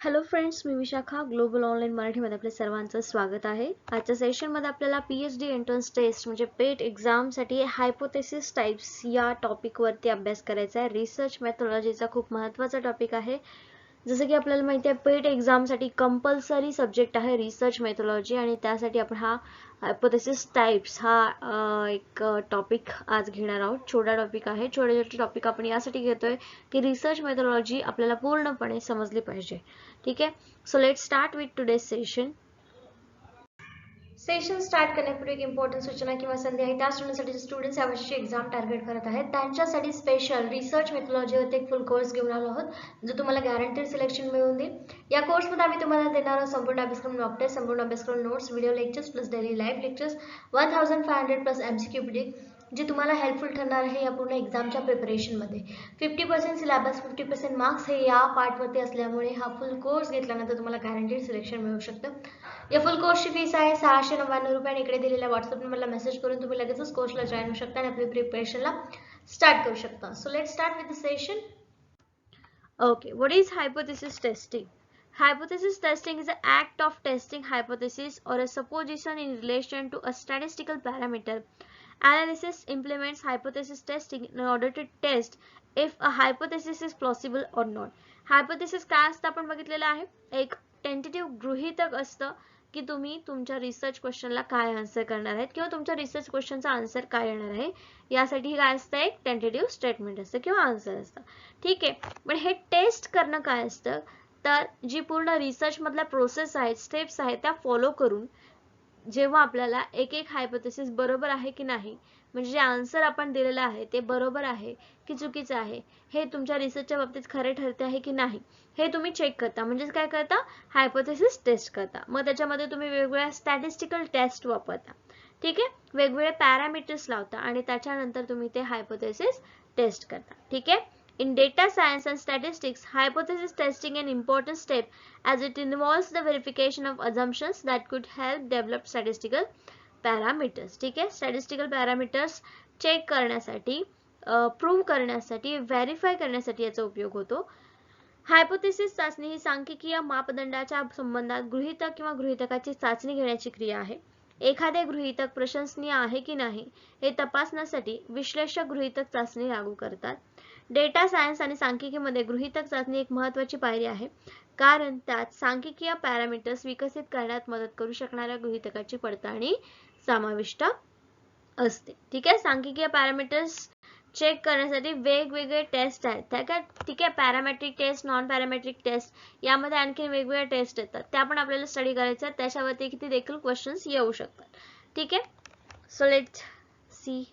Hello friends, मी Vishakha global online मराठीमध्ये आपल्या सर्वांचं स्वागत आहे. आजच्या सेशनमध्ये आपल्याला पीएचडी एंट्रन्स टेस्ट म्हणजे पेट एक्झामसाठी हायपोथेसिस टाइप्स या टॉपिकवरती अभ्यास करायचा आहे. रिसर्च मेथोडॉलॉजीचा खूप महत्त्वाचा टॉपिक आहे. जसं की आपल्याला माहिती आहे, पेट एक्झामसाठी कंपल्सरी सब्जेक्ट आहे रिसर्च मेथोडॉलॉजी आणि त्यासाठी आपण हा हायपोथेसिस टाइप्स हा एक टॉपिक आज घेणार आहोत. छोटा टॉपिक आहे. छोटे टॉपिक आपण यासाठी घेतोय की रिसर्च मेथोडॉलॉजी आपल्याला पूर्णपणे समजली पाहिजे. ठीक आहे. So let's start with today's session start करण्यापूर्वी एक इम्पॉर्टंट सूचना किंवा संधी आहे. त्या स्टुडंटसाठी स्टुडंट्स यावर्षी एक्झाम टार्गेट करत आहेत त्यांच्यासाठी स्पेशल रिसर्च मेथोडॉलॉजीवरती एक फुल कोर्स घेऊन आलो आहोत, जो तुम्हाला गॅरंटेड सिलेक्शन मिळवून देईल. या कोर्समध्ये आम्ही तुम्हाला देणार आहोत संपूर्ण अभ्यासक्रम मॉक टेस्ट, संपूर्ण अभ्यासक्रम notes, video lectures plus daily live lectures, 1500 plus MCQ PD, जे तुम्हाला हेल्पफुल ठरणार आहे या पूर्ण एक्झामच्या प्रिपरेशनमध्ये. 50% सिलेबस 50% मार्क्स हे या पार्टवरती असल्यामुळे हा फुल कोर्स घेतल्यानंतर तुम्हाला गॅरंटेड सिलेक्शन मिळू शकतं. या फुल कोर्सची फीस आहे 699 रुपये आणि इकडे दिलेल्या व्हॉट्सअप नंबरला मेसेज करून तुम्ही लगेचच कोर्सला जॉईन होऊ शकता आणि आपली प्रिपरेशनला स्टार्ट करू शकता. So let's start with the session. Okay, what is hypothesis testing? Hypothesis testing is an act of testing hypothesis or a supposition in relation to a statistical parameter. Analysis implements hypothesis testing in order to test if a hypothesis is plausible or not. Hypothesis काय असतं आपण बघितलेलं आहे. एक tentative गृहीतक असतं की तुम्ही तुमच्या रिसर्च क्वेश्चनला काय आन्सर करणार आहेत किंवा तुमच्या रिसर्च क्वेश्चनचा आन्सर काय येणार आहे यासाठी काय असतं, एक टेंटेटिव्ह स्टेटमेंट असतं किंवा आन्सर असतं. ठीक आहे. पण हे टेस्ट करणं काय असतं, तर जी पूर्ण रिसर्च मधल्या प्रोसेस आहेत, स्टेप्स आहेत, त्या फॉलो करून जेव्हा आपल्याला एक एक हायपोथेसिस बरोबर आहे की नाही, म्हणजे जे आन्सर आपण दिलेलं आहे ते बरोबर आहे की चुकीचं आहे, हे तुमच्या रिसर्चच्या बाबतीत खरे ठरते आहे की नाही, हे तुम्ही चेक करता. म्हणजे काय करता, हायपोथेसिस टेस्ट करता. मग त्याच्यामध्ये तुम्ही वेगवेगळ्या स्टॅटिस्टिकल टेस्ट वापरता. ठीक आहे. वेगवेगळे पॅरामीटर्स लावता आणि त्याच्यानंतर तुम्ही ते हायपोथेसिस टेस्ट करता. ठीक आहे. In data science and statistics, hypothesis testing is an important step as it involves the verification of assumptions that could help develop statistical parameters. ठीक आहे. statistical parameters चेक करण्यासाठी, प्रूव्ह करण्यासाठी, व्हेरीफाय करण्यासाठी याचा उपयोग होतो. हायपोथेसिस चाचणी ही सांख्यिकीय मापदंडाच्या संबंधात गृहीतक किंवा गृहीतकाची चाचणी घेण्याची क्रिया आहे. एखादे गृहीतक प्रशंसनीय आहे की नाही हे तपासण्यासाठी विश्लेषक गृहीतक चाचणी लागू करतात. डेटा सायन्स आणि सांख्यिकीमध्ये गृहीतक चाचणी एक महत्त्वाची पायरी आहे, कारण त्यात सांख्यिकीय पॅरामीटर्स विकसित करण्यात मदत करू शकणाऱ्या गृहीतकाची पडताळणी समाविष्ट असते. ठीक आहे. सांख्यिकीय पॅरामीटर्स चेक करण्यासाठी वेगवेगळे टेस्ट आहेत. ठीक आहे. Parametric test, non parametric test, यामध्ये आणखी वेगवेगळ्या टेस्ट येतात, त्या पण आपल्याला स्टडी करायच्या आहेत. त्याच्यावरती किती देखील क्वेश्चन्स येऊ शकतात. ठीक आहे. So let's see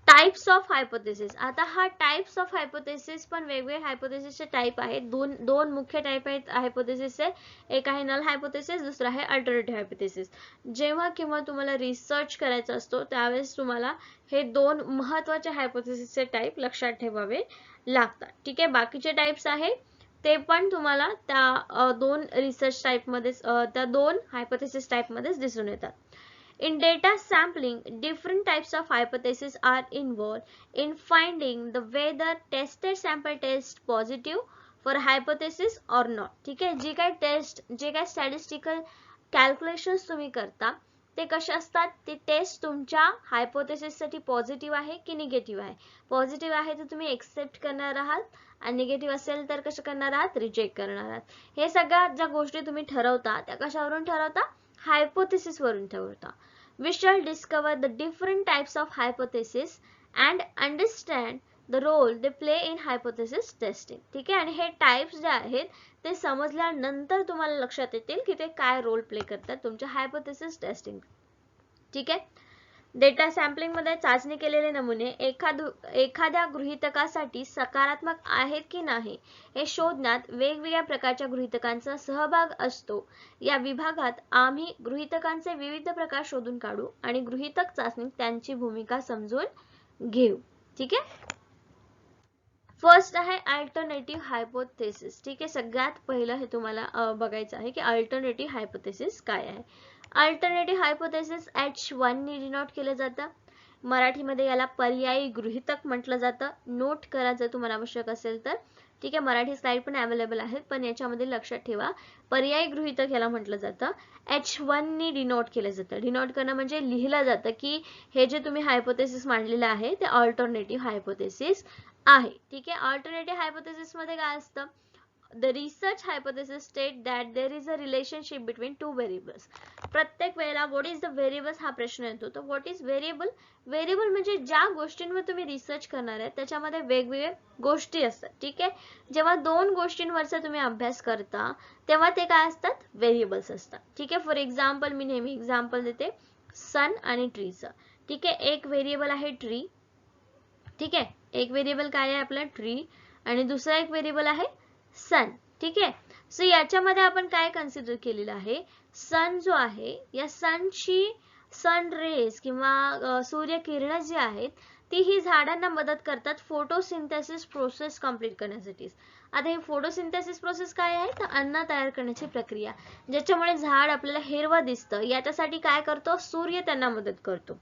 types of hypothesis. आता हा टाइप्स ऑफ हायपोथेसिस पण वेगवेगळे हायपोथेसिसचे टाइप आहेत. दोन मुख्य टाइप आहेत हायपोथेसिसचे. एक आहे नल हायपोथेसिस, दुसरा आहे अल्टरनेटिव्ह हायपोथेसिस. जेव्हा केव्हा तुम्हाला रिसर्च करायचा असतो त्यावेळेस तुम्हाला हे दोन महत्त्वाचे हायपोथेसिसचे टाइप लक्षात ठेवावे लागतात. ठीक आहे. बाकीचे टाइप्स आहे ते पण तुम्हाला त्या दोन रिसर्च टाइपमध्ये, त्या दोन हायपोथेसिस टाइपमध्येच दिसून येतात. In data sampling, different types of hypotheses are involved in finding the whether tested sample test positive for hypothesis or not. ठीक आहे. जे काय statistical calculations तुम्ही करता ते कसे असतात, ते टेस्ट तुमच्या हायपोथेसिस साठी पॉझिटिव्ह आहे की निगेटिव्ह आहे. पॉझिटिव्ह आहे तर तुम्ही एक्सेप्ट करणार आहात आणि निगेटिव्ह असेल तर कसं करणार आहात, रिजेक्ट करणार आहात. हे सगळ्या ज्या गोष्टी तुम्ही ठरवता त्या कशावरून ठरवता, हायपोथेसिस वरून ठरवता. We shall discover the different types of hypothesis and understand the role they play in hypothesis testing. ठीक आहे. आणि हे टाइप्स जे आहेत ते समजल्यानंतर तुम्हाला लक्षात येतील की ते काय रोल प्ले करतात तुमच्या हायपोथेसिस टेस्टिंग. ठीक आहे. डेटा सॅम्पलिंग मध्ये चाचणी केलेले नमुने एखाद्या गृहीतकासाठी सकारात्मक आहेत की नाही हे शोधण्यात वेगवेगळ्या प्रकारच्या गृहीतकांचा सहभाग असतो. या विभागात आम्ही गृहीतकांचे विविध प्रकार शोधून काढू आणि गृहीतक चाचणीत त्यांची भूमिका समजून घेऊ. ठीक आहे. फर्स्ट आहे अल्टरनेटिव्ह हायपोथेसिस. ठीक आहे. सगळ्यात पहिलं हे तुम्हाला बघायचं आहे की अल्टरनेटिव्ह हायपोथेसिस काय आहे. अल्टरनेटिव्ह हायपोथेसिस H1 ने डिनोट केलं जातं. मराठीमध्ये याला पर्यायी गृहीतक म्हटलं जातं. नोट करा जर तुम्हाला आवश्यक असेल तर. ठीक आहे, मराठी स्लाइड पण अवेलेबल आहेत, पण याच्यामध्ये लक्षात ठेवा पर्यायी गृहीतक याला म्हटलं जातं. H1 नी डिनोट केलं जातं. डिनोट करणं म्हणजे लिहिलं जातं की हे जे तुम्ही हायपोथेसिस मांडलेलं आहे ते अल्टरनेटिव्ह हायपोथेसिस आहे. ठीक आहे, अल्टरनेटिव्ह हायपोथेसिस मध्ये काय असतं? The research hypothesis state that there is a relationship between two variables. प्रत्येक वेळेला what is the variables हा प्रश्न येतो. तर what is variable? Variable म्हणजे ज्या गोष्टींवर तुम्ही रिसर्च करणार आहे त्याच्यामध्ये वेगवेगळे गोष्टी असतात. ठीक आहे, जेव्हा दोन गोष्टींवरचा तुम्ही अभ्यास करता तेव्हा ते काय असतात? व्हेरिएबल्स असतात. ठीक आहे, फॉर एक्झाम्पल मी नेहमी एक्झाम्पल देते सन आणि ट्रीचं. ठीक आहे, एक व्हेरिएबल आहे ट्री. ठीक आहे, एक व्हेरिएबल काय आहे आपला? ट्री. आणि दुसरा एक व्हेरिएबल आहे सन. ठीक आहे, सो याच्यामध्ये आपण काय कन्सिडर केलेलं आहे? सन जो आहे या सनची सन रेज किंवा सूर्यकिरण जी आहेत ती ही झाडांना मदत करतात फोटोसिंथेसिस प्रोसेस कंप्लीट करण्यासाठी. आता ही फोटोसिंथेसिस प्रोसेस काय आहे? तर अन्न तयार करण्याची प्रक्रिया, ज्याच्यामुळे झाड आपल्याला हिरवं दिसतं. याच्यासाठी काय करतो? सूर्य त्यांना मदत करतो.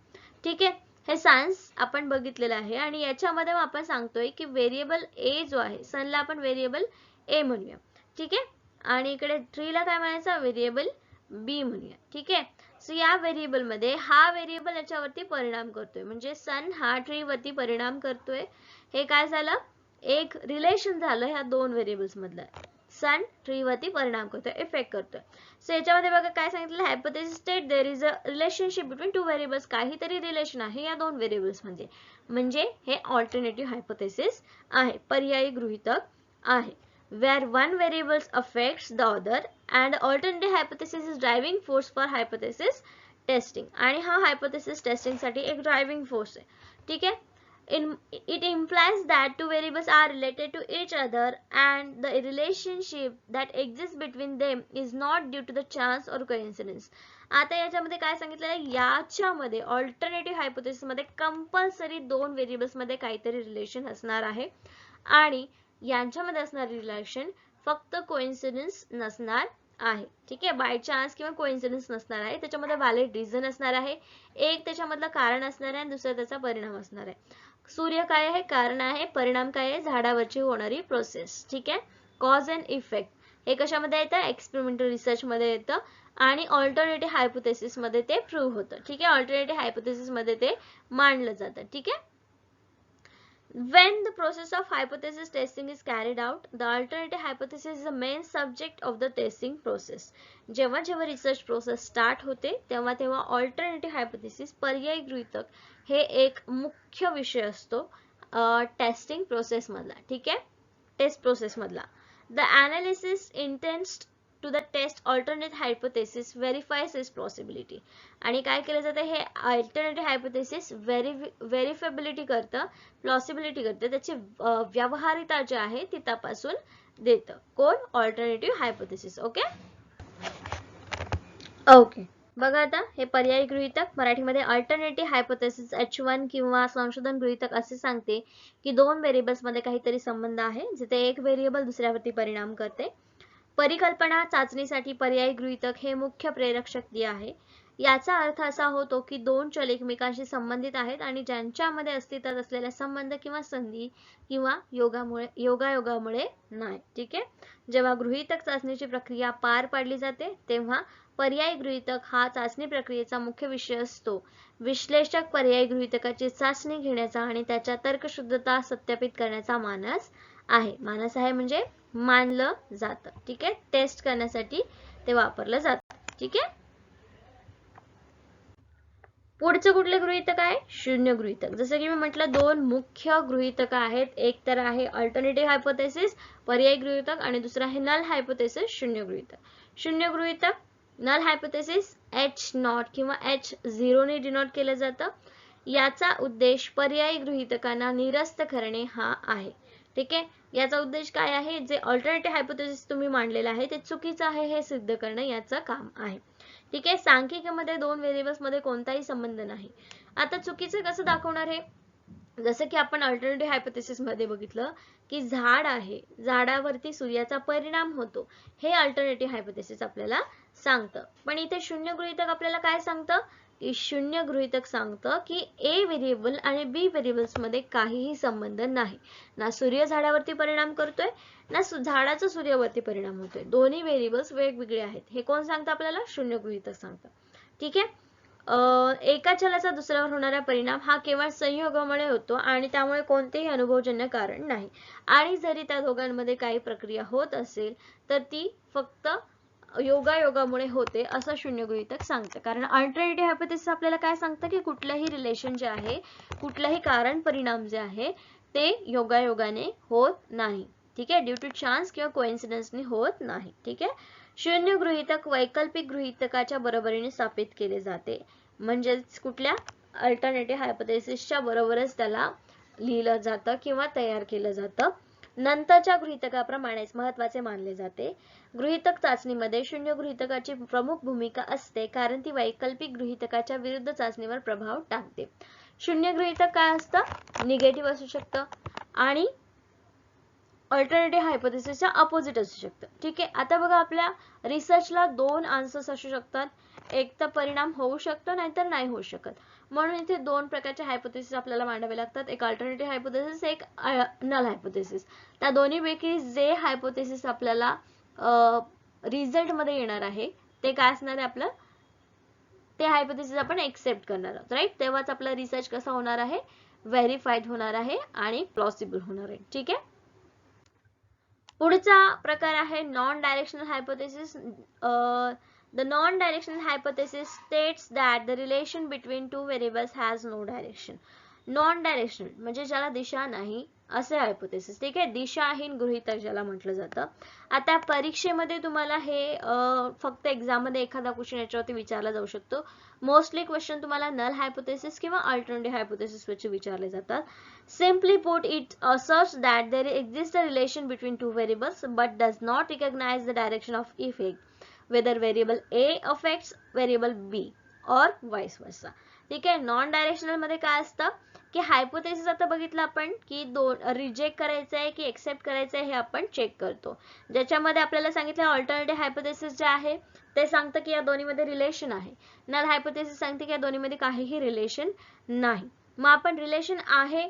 ठीक आहे, हे सायन्स आपण बघितलेलं आहे. आणि याच्यामध्ये आपण सांगतोय की व्हेरिएबल ए जो आहे, सनला आपण व्हेरिएबल ए म्हणूया. ठीक आहे, आणि इकडे ट्रीला काय म्हणायचं? व्हेरिएबल बी म्हणूया. ठीक आहे, सो या व्हेरिएबल मध्ये हा व्हेरिएबल याच्यावरती परिणाम करतोय, म्हणजे सन हा ट्री वरती परिणाम करतोय. हे काय झालं? एक रिलेशन झालं ह्या दोन व्हेरिएबल्स मधलं. सन ट्री वरती परिणाम करतोय, इफेक्ट करतोय. सो याच्यामध्ये बघा काय सांगितलं? Hypothesis state there is a relationship between two variables. काहीतरी रिलेशन आहे या दोन व्हेरिएबल्स मध्ये, म्हणजे हे अल्टरनेटिव्ह हायपोथेसिस आहे, पर्यायी गृहीतक आहे. Where one variable affects the other and the alternative hypothesis is driving force for hypothesis testing. आणि हा hypothesis testing साठी एक driving force आहे. ठीक आहे, it implies that two variables are related to each other and the relationship that exists between them is not due to the chance or coincidence. आता याच्यामध्ये काय सांगितलेलं आहे? याच्यामध्ये अल्टरनेटिव्ह हायपोथेसिस मध्ये कंपल्सरी दोन व्हेरिएबल्स मध्ये काहीतरी रिलेशन असणार आहे आणि यांच्यामध्ये असणारे रिलेशन फक्त कोइन्सिडन्स नसणार आहे. ठीक आहे, बाय चान्स किंवा कोइन्सिडन्स नसणार आहे. त्याच्यामध्ये व्हॅलिड रिझन असणार आहे. एक त्याच्यामधलं कारण असणार आहे आणि दुसरा त्याचा परिणाम असणार आहे. सूर्य काय आहे? कारण आहे. परिणाम काय आहे? झाडावरची होणारी प्रोसेस. ठीक आहे, कॉज अँड इफेक्ट हे कशामध्ये येतं? एक्सपेरिमेंटल रिसर्च मध्ये येतं आणि अल्टरनेटिव्ह हायपोथेसिस मध्ये ते प्रूव्ह होतं. ठीक आहे, अल्टरनेटिव्ह हायपोथेसिस मध्ये ते मांडलं जातं. ठीक आहे, when the process of hypothesis testing is carried out, the alternative hypothesis is the main subject of the testing process. जेव्हा जेव्हा रिसर्च प्रोसेस स्टार्ट होते तेव्हा तेव्हा अल्टरनेटिव्ह हायपोथेसिस पर्यायी गृहीतक हे एक मुख्य विषय असतो टेस्टिंग प्रोसेस मधला. ठीक आहे, टेस्ट प्रोसेस मधला. The analysis intends to the test alternate hypothesis verifies its plausibility. आणि काय केलं जातं? हे अल्टरनेटिव्ह हायपोथेसिस व्हेरिफिबिलिटी करतं, प्लॉसिबिलिटी करतं, त्याची व्यवहारिता जी आहे ती तपासून देतं. कोण? Alternative hypothesis. ओके ओके, बघा आता हे पर्यायी गृहीतक मराठीमध्ये अल्टरनेटिव्ह हायपोथेसिस H1 किंवा संशोधन गृहीतक असे सांगते की दोन व्हेरिएबल्स मध्ये काहीतरी संबंध आहे जिथे एक व्हेरिएबल दुसऱ्यावरती परिणाम करते. परिकल्पना चाचणीसाठी पर्यायी गृहीतक हे मुख्य प्रेरक शक्ती आहे. याचा अर्थ असा होतो की दोन चल एकमेकांशी संबंधित आहेत आणि ज्यांच्यामध्ये अस्तित्वात असलेला संबंध किंवा संधी किंवा योगायोगामुळे नाही. ठीक आहे, जेव्हा गृहीतक चाचणीची प्रक्रिया पार पाडली जाते तेव्हा पर्यायी गृहीतक हा चाचणी प्रक्रियेचा मुख्य विषय असतो. विश्लेषक पर्यायी गृहीतकाची चाचणी घेण्याचा आणि त्याच्या तर्कशुद्धता सत्यापित करण्याचा मानस आहे. मानस आहे म्हणजे मानलं जातं. ठीक आहे, टेस्ट करण्यासाठी ते वापरलं जातं. ठीक आहे, पुढचं कुठले गृहीतक आहे? शून्य गृहीतक. जसं की मी म्हटलं दोन मुख्य गृहीतक आहेत. एक तर आहे अल्टरनेटिव्ह हायपोथेसिस पर्यायी गृहीतक आणि दुसरा आहे नल हायपोथेसिस शून्य गृहीतक. शून्य गृहीतक नल हायपोथेसिस H0 किंवा H0 ने डिनोट केलं जातं. याचा उद्देश पर्यायी गृहीतकांना निरस्त करणे हा आहे. ठीक आहे, याचा उद्देश काय आहे? जे अल्टरनेटिव्ह हायपोथेसिस तुम्ही मांडलेलं आहे ते चुकीचं आहे हे सिद्ध करणं याचं काम आहे. ठीक आहे, सांख्यिकीमध्ये दोन व्हेरिएबल्स मध्ये कोणताही संबंध नाही. आता चुकीचं कसं दाखवणार हे? जसं की आपण अल्टरनेटिव्ह हायपोथेसिस मध्ये बघितलं की झाड आहे, झाडावरती सूर्याचा परिणाम होतो, हे अल्टरनेटिव्ह हायपोथेसिस आपल्याला सांगतं. पण इथे शून्य गृहीतक आपल्याला काय सांगतं शून्य गृहीतक सांगतं की ए व्हेरिएबल आणि बी व्हेरिएबल्स मध्ये काहीही संबंध नाही. ना सूर्य झाडावरती परिणाम करतोय ना झाडाचा सूर्यावरती परिणाम होतोय. दोन्ही व्हेरिएबल्स वेगवेगळे आहेत. हे कोण सांगतं आपल्याला? शून्य गृहीतक सांगतं. ठीक आहे. एका चलाचा दुसऱ्यावर होणारा परिणाम हा केवळ संयोगामुळे होतो आणि त्यामुळे कोणतेही अनुभवजन्य कारण नाही. आणि जरी त्या दोघांमध्ये काही प्रक्रिया होत असेल तर ती फक्त योगायोगामुळे होते असं शून्य गृहीतक सांगतं. कारण अल्टरनेटिव्ह हायपोथेसिस आपल्याला काय सांगतं की कुठलंही रिलेशन जे आहे, कुठलंही कारण परिणाम जे आहे ते योगायोगाने होत नाही. ठीक आहे. ड्यू टू चान्स किंवा कोइन्सिडन्सने होत नाही. ठीक आहे. शून्य गृहीतक वैकल्पिक गृहीतकाच्या बरोबरीने स्थापित केले जाते. म्हणजेच कुठल्या? अल्टरनेटिव्ह हायपोथेसिसच्या बरोबरच त्याला लिहिलं जातं किंवा तयार केलं जातं. नंतरच्या गृहीतकाप्रमाणेच महत्त्वाचे मानले जाते. गृहीतक चाचणीमध्ये शून्य गृहीतकाची प्रमुख भूमिका असते कारण ती वैकल्पिक गृहीतकाच्या विरुद्ध चाचणीवर प्रभाव टाकते. शून्य गृहीतक काय असतं? निगेटिव्ह असू शकतं आणि अल्टरनेटिव्ह हायपोथेसिसच्या अपोजिट असू शकतं. ठीक आहे. आता बघा आपल्या रिसर्चला दोन आन्सर्स असू शकतात. एक तर परिणाम होऊ शकतो नाहीतर नाही होऊ शकत. म्हणून इथे दोन प्रकारचे हायपोथेसिस आपल्याला मांडावे लागतात. एक अल्टरनेटिव्ह हायपोथेसिस, एक नल हायपोथेसिस. त्या दोन्हीपैकी जे हायपोथेसिस आपल्याला रिझल्ट मध्ये येणार आहे ते काय असणार आहे आपलं? ते हायपोथेसिस आपण एक्सेप्ट करणार आहोत. राईट. तेव्हाच आपला रिसर्च कसा होणार आहे? व्हेरीफाईड होणार आहे आणि प्लॉसिबल होणार आहे. ठीक आहे. पुढचा प्रकार आहे non directional hypothesis. The non-directional hypothesis states that the relation between two variables has no direction. Non-directional म्हणजे ज्याला दिशा नाही असे हायपोथेसिस. ठीक आहे. दिशाहीन गृहीतक ज्याला म्हटलं जातं. आता परीक्षेमध्ये तुम्हाला हे फक्त एक्झाम मध्ये एखादा क्वेश्चन याच्यावरती विचारला जाऊ शकतो. मोस्टली क्वेश्चन तुम्हाला नल हायपोथेसिस किंवा अल्टरनेटिव्ह हायपोथेसिस वरचे विचारले जातात. Simply put, it asserts that there exists a relation between two variables but does not recognize the direction of effect, whether variable A affects variable B or vice versa. ठीक आहे. Non directional मध्ये काय असतं की hypothesis आता बघितलं आपण की दोन रिजेक्ट करायचं आहे की एक्सेप्ट करायचं आहे हे आपण चेक करतो. ज्याच्यामध्ये आपल्याला सांगितलं अल्टरनेटिव्ह हायपोथेसिस जे आहे ते सांगतं की या दोन्हीमध्ये रिलेशन आहे. नल हायपोथेसिस सांगते की या दोन्हीमध्ये काहीही रिलेशन नाही. मग आपण रिलेशन आहे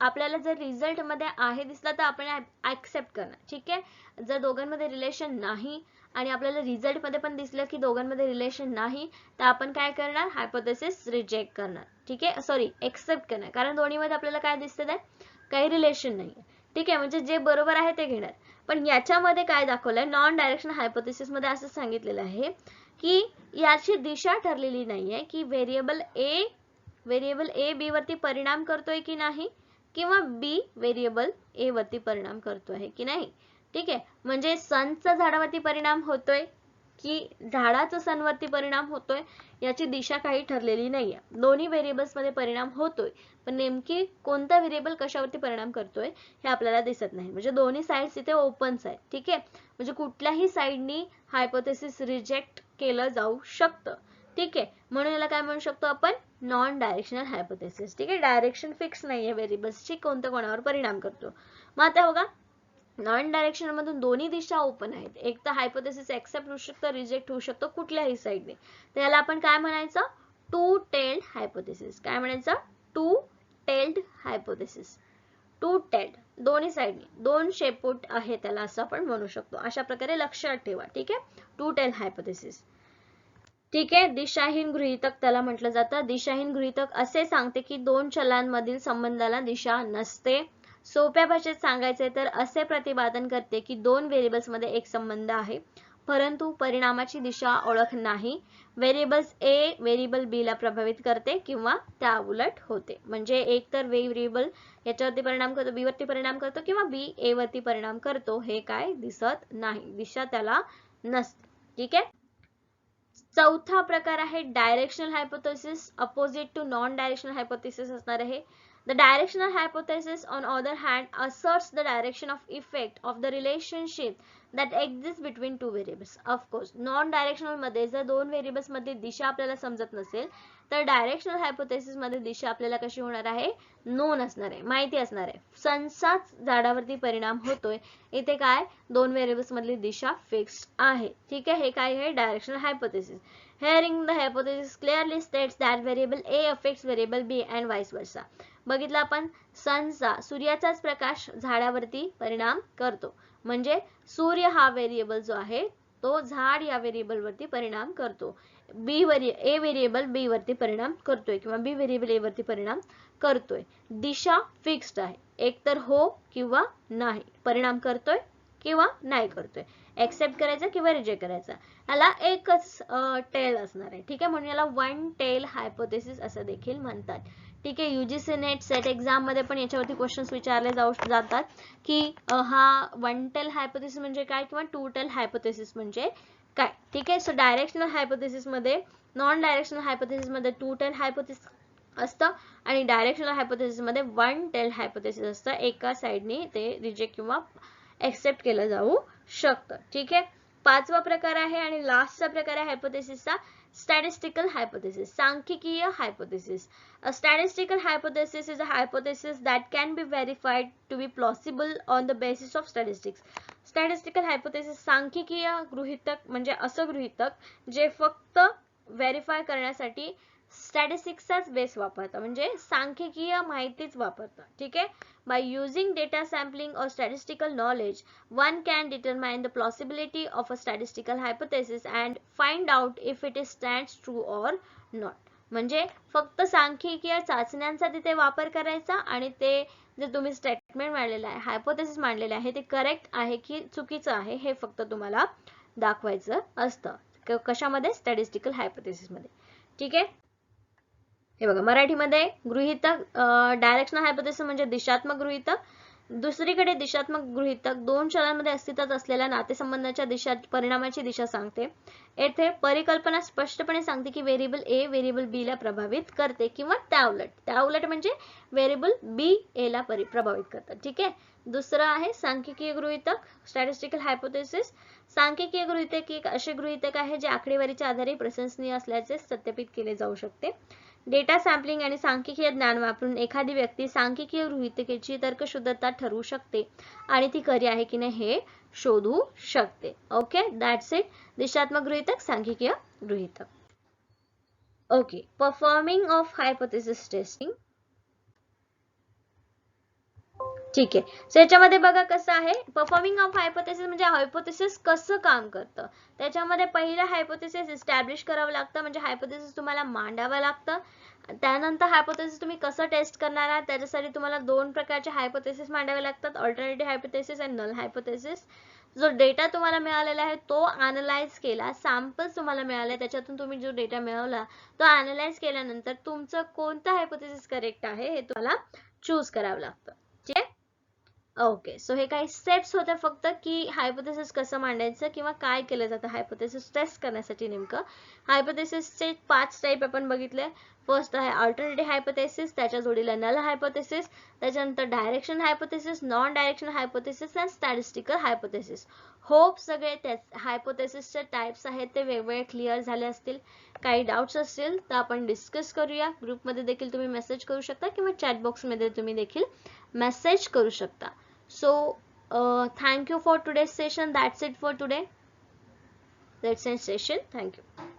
आपल्याला जर रिझल्ट मध्ये आहे दिसला तर आपण ऍक्सेप्ट करणार. ठीक आहे. जर दोघांमध्ये रिलेशन नाही आणि आपल्याला रिझल्ट मध्ये पण दिसलं की दोघांमध्ये रिलेशन नाही तर आपण काय करणार? हायपोथेसिस रिजेक्ट करणार. ठीक आहे. सॉरी, एक्सेप्ट करणार. कारण दोन्हीमध्ये आपल्याला काय दिसतंय? काही रिलेशन नाही. ठीक आहे. म्हणजे जे बरोबर आहे ते घेणार. पण याच्यामध्ये काय दाखवलंय? नॉन डायरेक्शनल हायपोथेसिस मध्ये असं सांगितलेलं आहे की याची दिशा ठरलेली नाहीये की व्हेरिएबल ए बी वरती परिणाम करतोय की नाही किंवा बी व्हेरिएबल ए वरती परिणाम करतोय की नाही. ठीक आहे. म्हणजे सनचा झाडावरती परिणाम होतोय की झाडाचा सनवरती परिणाम होतोय याची दिशा काही ठरलेली नाहीये. दोन्ही व्हेरिएबल्स मध्ये परिणाम होतोय पण नेमकी कोणता व्हेरिएबल कशावरती परिणाम करतोय हे आपल्याला दिसत नाही. म्हणजे दोन्ही साइड्स इथे ओपन्स आहेत. ठीक आहे. म्हणजे कुठल्याही साइडनी हायपोथेसिस रिजेक्ट केलं जाऊ शकतं. ठीक आहे. म्हणून याला काय म्हणू शकतो आपण? Non directional hypothesis. ठीक आहे. डायरेक्शन फिक्स नाहीये व्हेरिएबल्सची, कोणत्या कोणावर परिणाम करतो. मग आता बघा नॉन डायरेक्शनल मधून दोन्ही दिशा ओपन आहेत. एक तर हायपोथेसिस एक्सेप्ट होऊ शकतो, रिजेक्ट होऊ शकतो कुठल्याही साइडने. तर याला आपण काय म्हणायचं? To tailed hypothesis. काय म्हणायचं? To tailed hypothesis. To tailed दोन्ही साइडने, दोन शेपूट आहे त्याला असं आपण म्हणू शकतो. अशा प्रकारे लक्षात ठेवा. ठीक आहे. To tailed hypothesis. ठीक आहे. दिशाहीन गृहीतक त्याला म्हटलं जातं. दिशाहीन गृहीतक असे सांगते की दोन चलांमधील संबंधाला दिशा नसते. सोप्या भाषेत सांगायचे तर असे प्रतिपादन करते की दोन व्हेरिएबल्स मध्ये एक संबंध आहे परंतु परिणामाची दिशा ओळख नाही. व्हेरिएबल्स ए व्हेरिएबल बी ला प्रभावित करते किंवा त्या उलट होते. म्हणजे एक तर व्हेरिएबल याच्यावरती परिणाम करतो, बी वरती परिणाम करतो किंवा बी ए वरती परिणाम करतो हे काय दिसत नाही. दिशा त्याला नसते. ठीक आहे. चौथा प्रकार आहे directional hypothesis. Opposite to non directional hypothesis असणार आहे. The directional hypothesis, on the other hand, asserts the direction of effect of the relationship that exists between two variables. Of course, non-directional मध्ये जर दोन व्हेरिएबल्स मध्ये दिशा आपल्याला समजत नसेल तर डायरेक्शनल हायपोथेसिस मध्ये दिशा आपल्याला कशी होणार आहे? नोन असणार आहे, माहिती असणार आहे. सनचाच झाडावरती परिणाम होतोय. इथे काय? दोन व्हेरिएबल्स मधली दिशा फिक्स्ड आहे. ठीक आहे. हे काय आहे? Directional hypothesis. Herein the hypothesis clearly states that variable A affects variable B and vice versa. बघितलं आपण, सूर्याचाच प्रकाश झाडावरती परिणाम करतो, म्हणजे सूर्य हा व्हेरिएबल जो आहे तो झाड या व्हेरिएबल वरती परिणाम करतो. ए व्हेरिएबल बी वरती परिणाम करतोय किंवा बी व्हेरिएबल ए वरती परिणाम करतोय. दिशा फिक्स्ड आहे, एक तर हो किंवा नाही, परिणाम करतोय किंवा नाही करतोय, एक्सेप्ट करायचा किंवा रिजेक्ट करायचा. याला एकच टेल असणार आहे, ठीक आहे, म्हणून याला वन टेल हायपोथेसिस असं देखील म्हणतात. ठीक आहे, यूजीसी नेट सेट एक्झाम मध्ये पण याच्यावरती क्वेश्चन्स विचारले जातात की हा वन टेल हायपोथेसिस म्हणजे काय किंवा टू टेल हायपोथेसिस म्हणजे काय. ठीक आहे, सो डायरेक्शनल हायपोथेसिस मध्ये, नॉन डायरेक्शनल हायपोथेसिस मध्ये टू टेल हायपोथेसिस असतं आणि डायरेक्शनल हायपोथेसिस मध्ये वन टेल हायपोथेसिस असतं. एका साइडने ते रिजेक्ट किंवा एक्सेप्ट केलं जाऊ शकतं. ठीक आहे, पाचवा प्रकार आहे आणि लास्टचा प्रकार आहे हायपोथेसिसचा, स्टॅटिस्टिकल हायपोथेसिस, सांख्यिकीय hypothesis. A statistical hypothesis is a hypothesis that can be verified to be plausible on the basis of statistics. Statistical hypothesis सांख्यिकीय गृहीतक म्हणजे असं गृहीतक जे फक्त व्हेरीफाय करण्यासाठी स्टॅटिस्टिक्सचाच बेस वापरतं, म्हणजे सांख्यिकीय माहितीच वापरतं. ठीक आहे, by using data sampling or statistical knowledge one can determine the plausibility of a statistical hypothesis and find out if it stands true or not. म्हणजे फक्त सांख्यिकीय चाचण्यांचा तिथे वापर करायचा आणि ते जे तुम्ही स्टेटमेंट मांडलेलं आहे, हायपोथेसिस मांडलेलं आहे, ते करेक्ट आहे की चुकीचं आहे हे फक्त तुम्हाला दाखवायचं असतं. कशामध्ये? स्टॅटिस्टिकल हायपोथेसिस मध्ये. ठीक आहे, हे बघा मराठीमध्ये गृहीतक, डायरेक्शनल हायपोथेसिस म्हणजे दिशात्मक गृहीतक, दुसरीकडे दिशात्मक गृहीतक दोन चलांमध्ये अस्तित्वात असलेल्या नातेसंबंधाच्या दिशा परिणामाची दिशा सांगते. येथे परिकल्पना स्पष्टपणे सांगते की व्हेरिएबल ए व्हेरिएबल बी ला प्रभावित करते किंवा त्याउलट म्हणजे व्हेरिएबल बी ए ला प्रभावित करतात. ठीक आहे, दुसरं आहे सांख्यिकीय गृहीतक, स्टॅटिस्टिकल हायपोथेसिस. सांख्यिकीय गृहीतक एक असे गृहीतक आहे जे आकडेवारीच्या आधारे प्रशंसनीय असल्याचे सत्यापित केले जाऊ शकते. डेटा सॅम्पलिंग आणि सांख्यिकीय ज्ञान वापरून एखादी व्यक्ती सांख्यिकीय गृहीतकेची तर्कशुद्धता ठरवू शकते आणि ती खरी आहे की नाही हे शोधू शकते. Okay, that's it. दिशात्मक गृहीतक, सांख्यिकीय गृहीतक. Okay, performing of hypothesis testing. ठीक आहे, सो याच्यामध्ये बघा कसं आहे, परफॉर्मिंग ऑफ हायपोथेसिस म्हणजे हायपोथेसिस कसं काम करतं. त्याच्यामध्ये पहिलं हायपोथेसिस इस्टॅब्लिश करावं लागतं, म्हणजे हायपोथेसिस तुम्हाला मांडावं लागतं. त्यानंतर हायपोथेसिस तुम्ही कसं टेस्ट करणार आहात त्याच्यासाठी तुम्हाला दोन प्रकारचे हायपोथेसिस मांडावे लागतात, अल्टरनेटिव्ह हायपोथेसिस आणि नल हायपोथेसिस. जो डेटा तुम्हाला मिळालेला आहे तो अनालाइज केला, सॅम्पल्स तुम्हाला मिळाले, त्याच्यातून तुम्ही जो डेटा मिळवला तो अनालाइज केल्यानंतर तुमचं कोणतं हायपोथेसिस करेक्ट आहे हे तुम्हाला चूज करावं लागतं. ठीक आहे, ओके, सो हे काही स्टेप्स होते फक्त की हायपोथेसिस कसं मांडायचं किंवा काय केलं जातं हायपोथेसिस टेस्ट करण्यासाठी. नेमकं हायपोथेसिसचे 5 टाइप आपण बघितले. फर्स्ट आहे अल्टरनेटिव्ह हायपोथेसिस, त्याच्या जोडीला नल हायपोथेसिस, त्याच्यानंतर direction hypothesis, non direction hypothesis आणि स्टॅटिस्टिकल हायपोथेसिस. होप सगळे हायपोथेसिसचे टाइप्स आहेत ते वेगवेगळे क्लिअर झाले असतील. काही डाउट्स असतील तर आपण डिस्कस करूया. ग्रुपमध्ये देखील तुम्ही मेसेज करू शकता किंवा चॅट बॉक्समध्ये तुम्ही देखील मेसेज करू शकता. So thank you for today's session. That's it for today. Let's end session. Thank you.